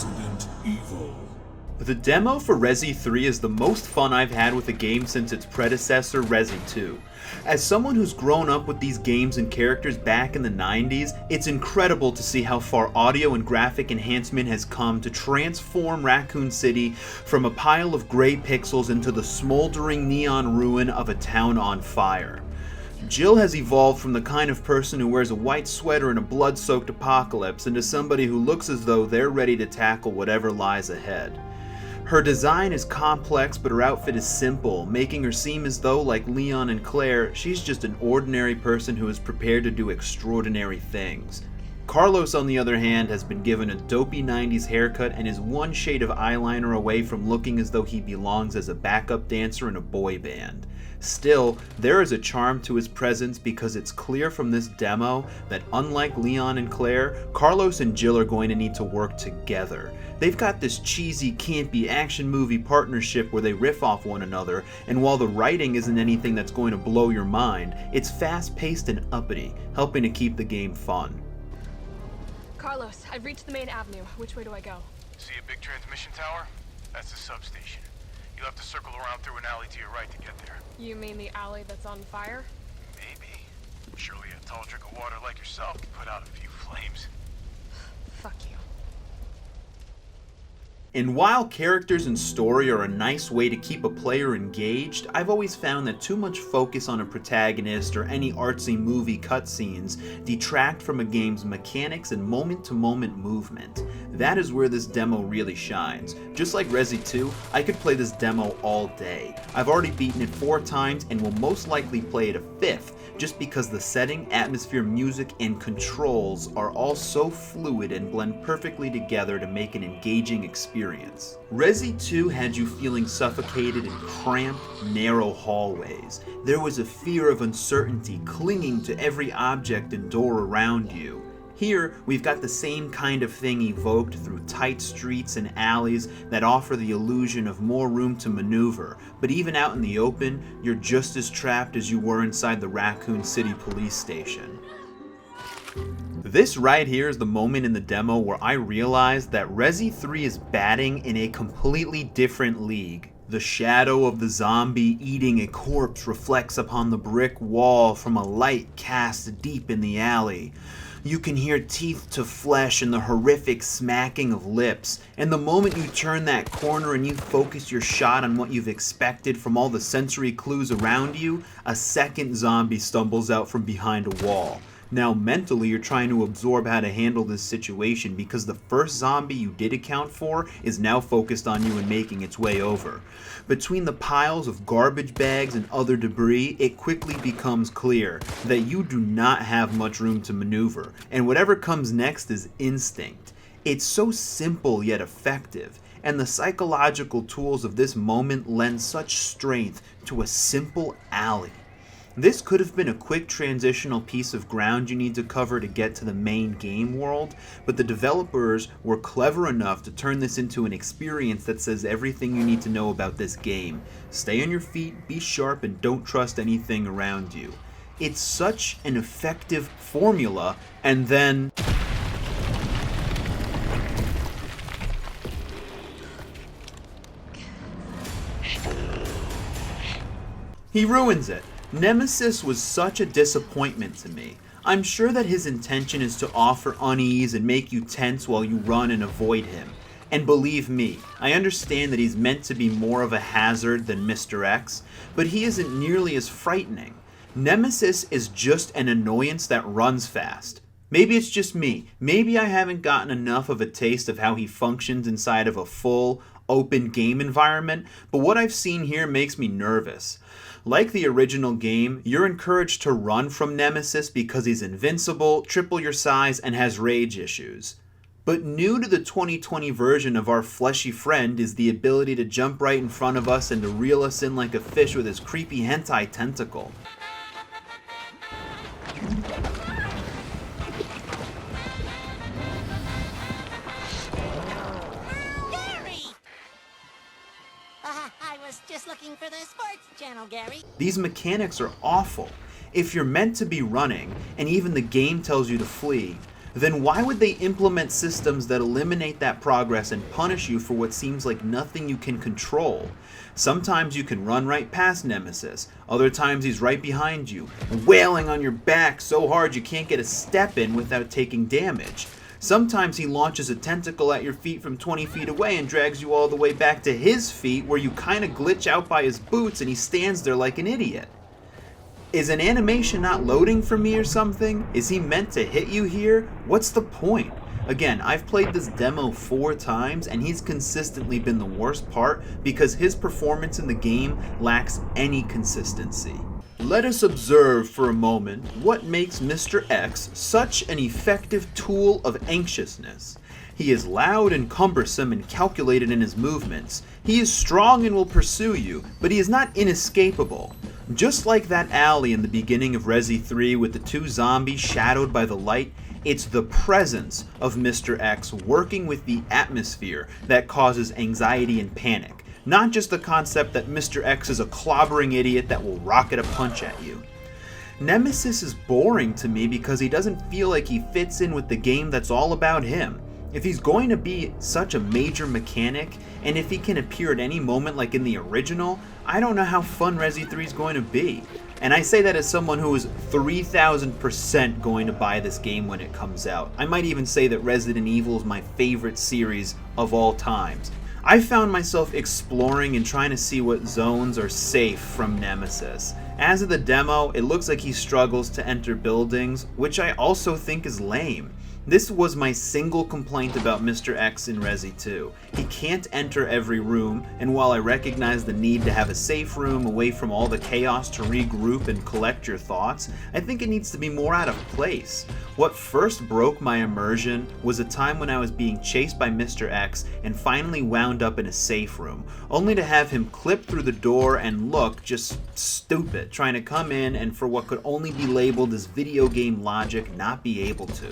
Resident Evil. The demo for Resi 3 is the most fun I've had with a game since its predecessor, Resi 2. As someone who's grown up with these games and characters back in the 90s, it's incredible to see how far audio and graphic enhancement has come to transform Raccoon City from a pile of gray pixels into the smoldering neon ruin of a town on fire. Jill has evolved from the kind of person who wears a white sweater in a blood-soaked apocalypse into somebody who looks as though they're ready to tackle whatever lies ahead. Her design is complex, but her outfit is simple, making her seem as though, like Leon and Claire, she's just an ordinary person who is prepared to do extraordinary things. Carlos, on the other hand, has been given a dopey 90s haircut and is one shade of eyeliner away from looking as though he belongs as a backup dancer in a boy band. Still, there is a charm to his presence because it's clear from this demo that unlike Leon and Claire, Carlos and Jill are going to need to work together. They've got this cheesy, campy action movie partnership where they riff off one another, and while the writing isn't anything that's going to blow your mind, it's fast-paced and uppity, helping to keep the game fun. Carlos, I've reached the main avenue. Which way do I go? See a big transmission tower? That's the substation. You'll have to circle around through an alley to your right to get there. You mean the alley that's on fire? Maybe. Surely a tall drink of water like yourself can put out a few flames. Fuck you. And while characters and story are a nice way to keep a player engaged, I've always found that too much focus on a protagonist or any artsy movie cutscenes detract from a game's mechanics and moment-to-moment movement. That is where this demo really shines. Just like Resi 2, I could play this demo all day. I've already beaten it 4 times and will most likely play it a 5th, just because the setting, atmosphere, music, and controls are all so fluid and blend perfectly together to make an engaging experience. Resi 2 had you feeling suffocated in cramped, narrow hallways. There was a fear of uncertainty clinging to every object and door around you. Here, we've got the same kind of thing evoked through tight streets and alleys that offer the illusion of more room to maneuver, but even out in the open, you're just as trapped as you were inside the Raccoon City police station. This right here is the moment in the demo where I realized that Resi 3 is batting in a completely different league. The shadow of the zombie eating a corpse reflects upon the brick wall from a light cast deep in the alley. You can hear teeth to flesh and the horrific smacking of lips, and the moment you turn that corner and you focus your shot on what you've expected from all the sensory clues around you, a second zombie stumbles out from behind a wall. Now mentally you're trying to absorb how to handle this situation because the first zombie you did account for is now focused on you and making its way over. Between the piles of garbage bags and other debris, it quickly becomes clear that you do not have much room to maneuver, and whatever comes next is instinct. It's so simple yet effective, and the psychological tools of this moment lend such strength to a simple alley. This could have been a quick transitional piece of ground you need to cover to get to the main game world, but the developers were clever enough to turn this into an experience that says everything you need to know about this game. Stay on your feet, be sharp, and don't trust anything around you. It's such an effective formula, and then he ruins it. Nemesis was such a disappointment to me. I'm sure that his intention is to offer unease and make you tense while you run and avoid him. And believe me, I understand that he's meant to be more of a hazard than Mr. X, but he isn't nearly as frightening. Nemesis is just an annoyance that runs fast. Maybe it's just me. Maybe I haven't gotten enough of a taste of how he functions inside of a full, open game environment, but what I've seen here makes me nervous. Like the original game, you're encouraged to run from Nemesis because he's invincible, triple your size, and has rage issues. But new to the 2020 version of our fleshy friend is the ability to jump right in front of us and to reel us in like a fish with his creepy hentai tentacle. Just looking for the sports channel, Gary. These mechanics are awful. If you're meant to be running, and even the game tells you to flee, then why would they implement systems that eliminate that progress and punish you for what seems like nothing you can control? Sometimes you can run right past Nemesis, other times he's right behind you, wailing on your back so hard you can't get a step in without taking damage. Sometimes he launches a tentacle at your feet from 20 feet away and drags you all the way back to his feet where you kinda glitch out by his boots and he stands there like an idiot. Is an animation not loading for me or something? Is he meant to hit you here? What's the point? Again, I've played this demo 4 times and he's consistently been the worst part because his performance in the game lacks any consistency. Let us observe for a moment what makes Mr. X such an effective tool of anxiousness. He is loud and cumbersome and calculated in his movements. He is strong and will pursue you, but he is not inescapable. Just like that alley in the beginning of Resi 3 with the 2 zombies shadowed by the light, it's the presence of Mr. X working with the atmosphere that causes anxiety and panic, not just the concept that Mr. X is a clobbering idiot that will rocket a punch at you. Nemesis is boring to me because he doesn't feel like he fits in with the game that's all about him. If he's going to be such a major mechanic, and if he can appear at any moment like in the original, I don't know how fun Resi 3 is going to be. And I say that as someone who is 3000% going to buy this game when it comes out. I might even say that Resident Evil is my favorite series of all times. I found myself exploring and trying to see what zones are safe from Nemesis. As of the demo, it looks like he struggles to enter buildings, which I also think is lame. This was my single complaint about Mr. X in Resi 2. He can't enter every room, and while I recognize the need to have a safe room away from all the chaos to regroup and collect your thoughts, I think it needs to be more out of place. What first broke my immersion was a time when I was being chased by Mr. X and finally wound up in a safe room, only to have him clip through the door and look just stupid, trying to come in and for what could only be labeled as video game logic, not be able to.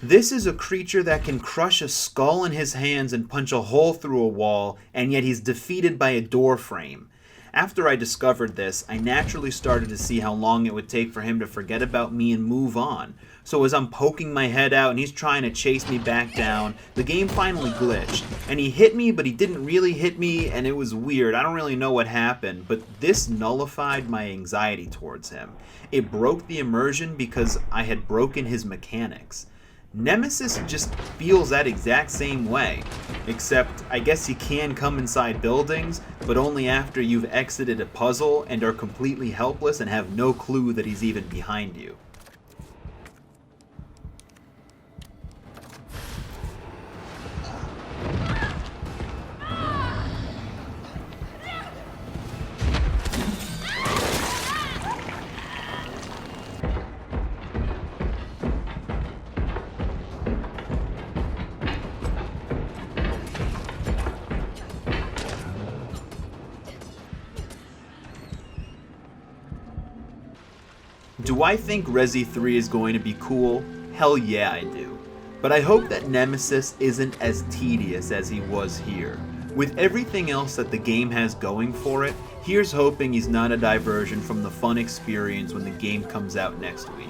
This is a creature that can crush a skull in his hands and punch a hole through a wall, and yet he's defeated by a door frame. After I discovered this, I naturally started to see how long it would take for him to forget about me and move on. So as I'm poking my head out and he's trying to chase me back down, the game finally glitched. And he hit me, but he didn't really hit me, and it was weird. I don't really know what happened, but this nullified my anxiety towards him. It broke the immersion because I had broken his mechanics. Nemesis just feels that exact same way, except I guess you can come inside buildings, but only after you've exited a puzzle and are completely helpless and have no clue that he's even behind you. Do I think Resi 3 is going to be cool? Hell yeah, I do. But I hope that Nemesis isn't as tedious as he was here. With everything else that the game has going for it, here's hoping he's not a diversion from the fun experience when the game comes out next week.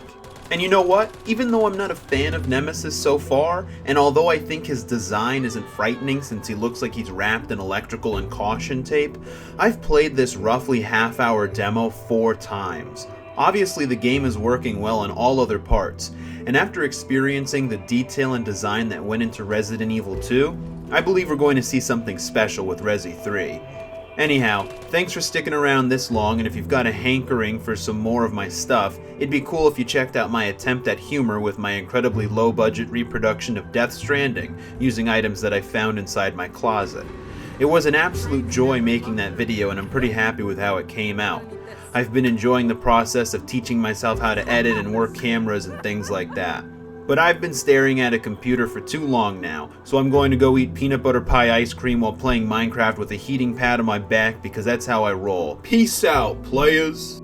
And you know what? Even though I'm not a fan of Nemesis so far, and although I think his design isn't frightening since he looks like he's wrapped in electrical and caution tape, I've played this roughly half-hour demo 4 times. Obviously the game is working well on all other parts, and after experiencing the detail and design that went into Resident Evil 2, I believe we're going to see something special with Resi 3. Anyhow, thanks for sticking around this long, and if you've got a hankering for some more of my stuff, it'd be cool if you checked out my attempt at humor with my incredibly low-budget reproduction of Death Stranding, using items that I found inside my closet. It was an absolute joy making that video, and I'm pretty happy with how it came out. I've been enjoying the process of teaching myself how to edit and work cameras and things like that. But I've been staring at a computer for too long now, so I'm going to go eat peanut butter pie ice cream while playing Minecraft with a heating pad on my back because that's how I roll. Peace out, players!